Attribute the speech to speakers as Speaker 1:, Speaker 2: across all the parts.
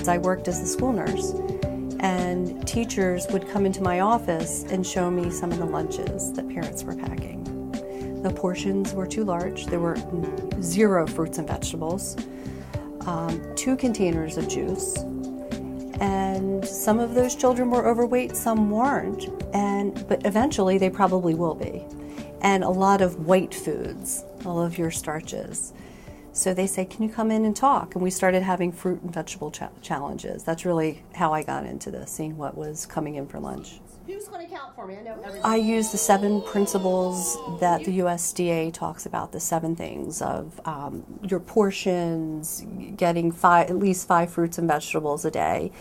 Speaker 1: I worked as the school nurse, and teachers would come into my office and show me some of the lunches that parents were packing. The portions were too large. There were 0 fruits and vegetables, 2 containers of juice, and some of those children were overweight, some weren't, but eventually they probably will be. And a lot of white foods, all of your starches. So they say, can you come in and talk? And we started having fruit and vegetable challenges. That's really how I got into this, seeing what was coming in for lunch.
Speaker 2: Who's going to count for me? I know everybody.
Speaker 1: I use the 7 principles that the USDA talks about, the 7 things of your portions, getting at least 5 fruits and vegetables a day,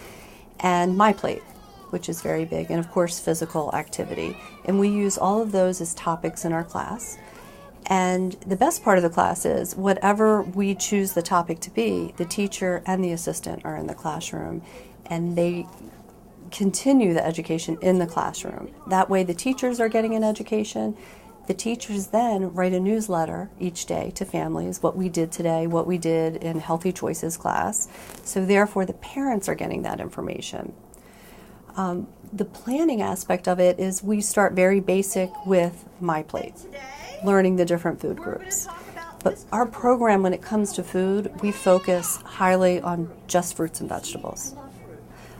Speaker 1: and My Plate, which is very big, and of course physical activity. And we use all of those as topics in our class. And the best part of the class is whatever we choose the topic to be, the teacher and the assistant are in the classroom, and they continue the education in the classroom. That way the teachers are getting an education. The teachers then write a newsletter each day to families, what we did today, what we did in Healthy Choices class. So therefore the parents are getting that information. The planning aspect of it is we start very basic with My Plate, learning the different food groups. But our program, when it comes to food, we focus highly on just fruits and vegetables.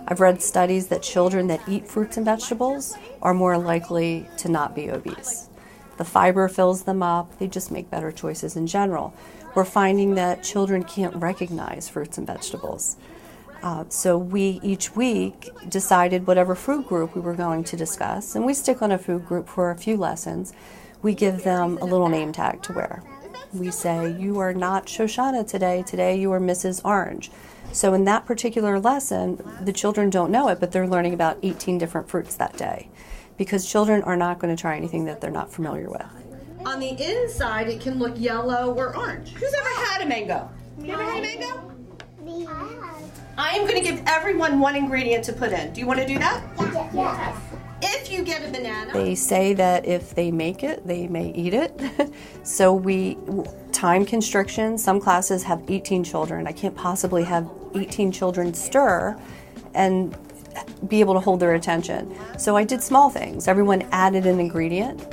Speaker 1: I've read studies that children that eat fruits and vegetables are more likely to not be obese. The fiber fills them up, they just make better choices in general. We're finding that children can't recognize fruits and vegetables. So we, each week, decided whatever food group we were going to discuss, and we stick on a food group for a few lessons. We give them a little name tag to wear. We say, you are not Shoshana today you are Mrs. Orange. So in that particular lesson, the children don't know it, but they're learning about 18 different fruits that day, because children are not going to try anything that they're not familiar with.
Speaker 2: On the inside, it can look yellow or orange. Who's ever had a mango? You ever had a mango?
Speaker 3: Me.
Speaker 2: I am going to give everyone one ingredient to put in. Do you want to do that?
Speaker 3: Yes.
Speaker 2: If you get a banana.
Speaker 1: They say that if they make it, they may eat it. So time constriction, some classes have 18 children. I can't possibly have 18 children stir and be able to hold their attention. So I did small things. Everyone added an ingredient.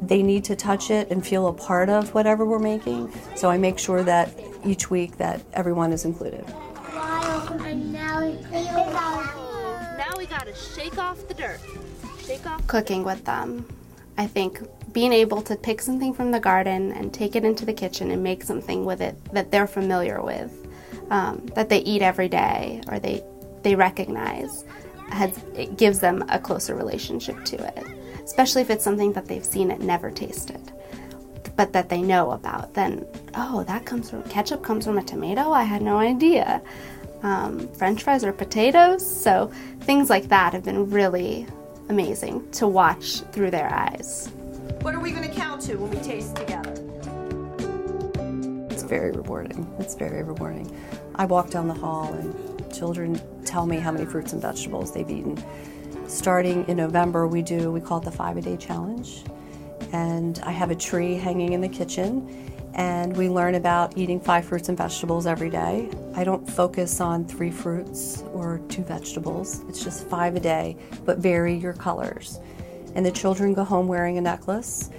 Speaker 1: They need to touch it and feel a part of whatever we're making. So I make sure that each week that everyone is included.
Speaker 3: And now
Speaker 4: we gotta shake off the dirt. Shake off.
Speaker 5: Cooking with them. I think being able to pick something from the garden and take it into the kitchen and make something with it that they're familiar with, that they eat every day or they recognize, it gives them a closer relationship to it. Especially if it's something that they've seen it never tasted, but that they know about. Then, ketchup comes from a tomato? I had no idea. French fries or potatoes? So things like that have been really amazing to watch through their eyes.
Speaker 2: What are we going to count to when we taste together?
Speaker 1: It's very rewarding. It's very rewarding. I walk down the hall and children tell me how many fruits and vegetables they've eaten. Starting in November, we call it the 5-a-day challenge. And I have a tree hanging in the kitchen, and we learn about eating 5 fruits and vegetables every day. I don't focus on 3 fruits or 2 vegetables. It's just 5 a day, but vary your colors. And the children go home wearing a necklace,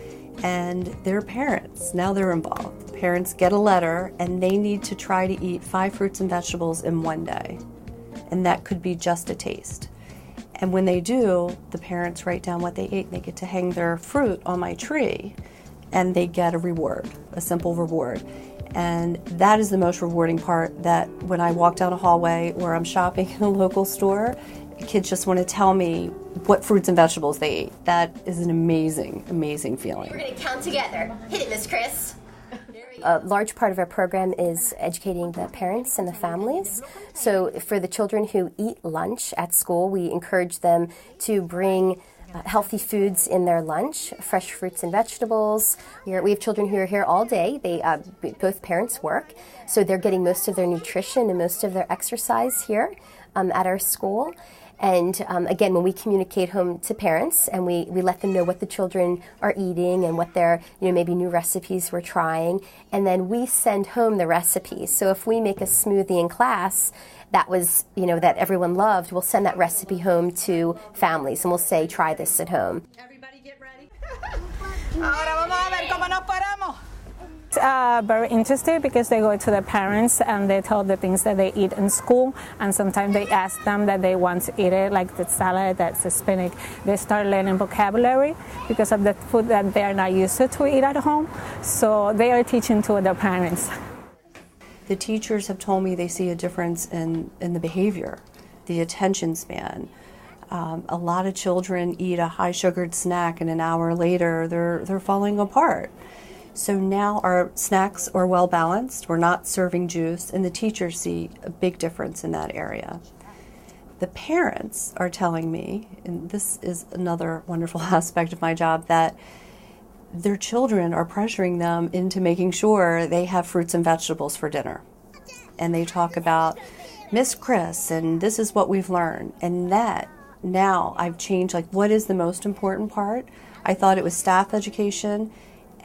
Speaker 1: and their parents, now they're involved. Parents get a letter, and they need to try to eat 5 fruits and vegetables in one day. And that could be just a taste. And when they do, the parents write down what they ate, and they get to hang their fruit on my tree, and they get a reward, a simple reward. And that is the most rewarding part, that when I walk down a hallway or I'm shopping in a local store, kids just want to tell me what fruits and vegetables they ate. That is an amazing, amazing feeling.
Speaker 6: We're going to count together. Hit it, Miss Chris.
Speaker 7: A large part of our program is educating the parents and the families. So for the children who eat lunch at school, we encourage them to bring healthy foods in their lunch, fresh fruits and vegetables. We have children who are here all day. Both parents work, so they're getting most of their nutrition and most of their exercise here at our school. And again, when we communicate home to parents and we let them know what the children are eating and what their, maybe new recipes we're trying, and then we send home the recipes. So if we make a smoothie in class that was, that everyone loved, we'll send that recipe home to families and we'll say, try this at home.
Speaker 2: Everybody get ready.
Speaker 8: Very interested because they go to the parents and they tell the things that they eat in school, and sometimes they ask them that they want to eat it, like the salad, that's the spinach. They start learning vocabulary because of the food that they are not used to eat at home, so they are teaching to their parents.
Speaker 1: The teachers have told me they see a difference in the behavior, the attention span. A lot of children eat a high-sugared snack and an hour later they're falling apart. So now our snacks are well balanced, we're not serving juice, and the teachers see a big difference in that area. The parents are telling me, and this is another wonderful aspect of my job, that their children are pressuring them into making sure they have fruits and vegetables for dinner. And they talk about Miss Chris, and this is what we've learned. And that, now I've changed, like, what is the most important part? I thought it was staff education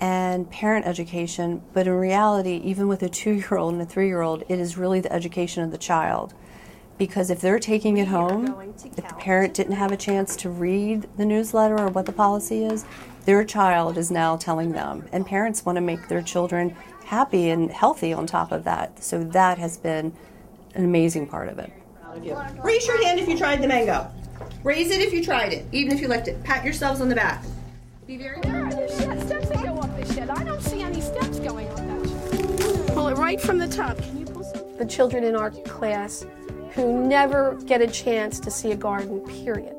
Speaker 1: and parent education, but in reality, even with a 2-year-old and a 3-year-old, it is really the education of the child. Because if they're taking it home, if the parent didn't have a chance to read the newsletter or what the policy is, their child is now telling them. And parents want to make their children happy and healthy on top of that. So that has been an amazing part of it.
Speaker 2: Raise your hand if you tried the mango. Raise it if you tried it, even if you liked it. Pat yourselves on the back. Be very
Speaker 4: There's steps that go up the shed. I don't see any steps going up that shed. Pull it right from the top. Can you pull some?
Speaker 9: The children in our class who never get a chance to see a garden, period,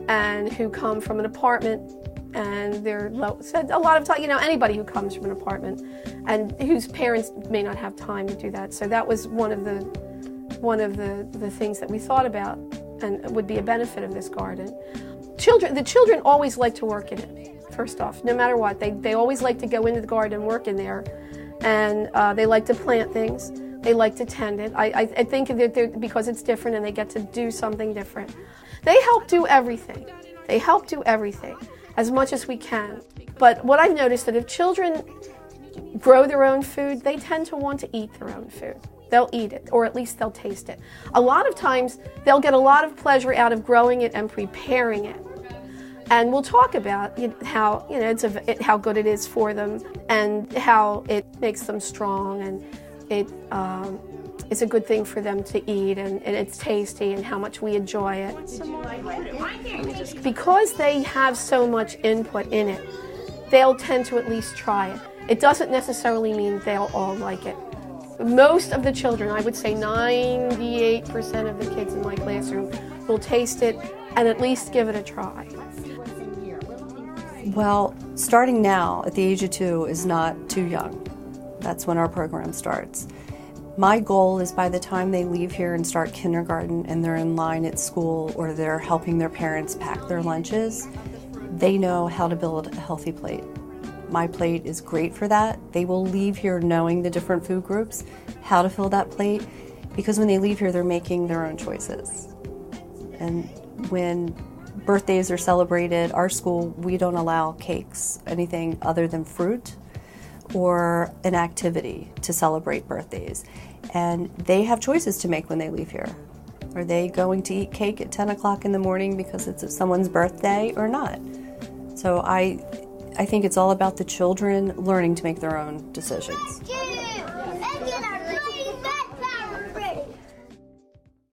Speaker 9: and who come from an apartment and they're low. So a lot of time, anybody who comes from an apartment and whose parents may not have time to do that. So that was one of the things that we thought about and would be a benefit of this garden. The children always like to work in it, first off, no matter what. They always like to go into the garden and work in there, and they like to plant things. They like to tend it. I think that because it's different and they get to do something different. They help do everything. They help do everything as much as we can. But what I've noticed that if children grow their own food, they tend to want to eat their own food. They'll eat it, or at least they'll taste it. A lot of times, they'll get a lot of pleasure out of growing it and preparing it. And we'll talk about how how good it is for them and how it makes them strong, and it's a good thing for them to eat, and it's tasty, and how much we enjoy it. Because they have so much input in it, they'll tend to at least try it. It doesn't necessarily mean they'll all like it. Most of the children, I would say 98% of the kids in my classroom, will taste it and at least give it a try.
Speaker 1: Well, starting now at the age of 2 is not too young. That's when our program starts. My goal is by the time they leave here and start kindergarten and they're in line at school or they're helping their parents pack their lunches, they know how to build a healthy plate. My plate is great for that. They will leave here knowing the different food groups, how to fill that plate, because when they leave here, they're making their own choices. And when birthdays are celebrated, our school, we don't allow cakes, anything other than fruit or an activity to celebrate birthdays. And they have choices to make when they leave here. Are they going to eat cake at 10 o'clock in the morning because it's someone's birthday or not? So I think it's all about the children learning to make their own decisions.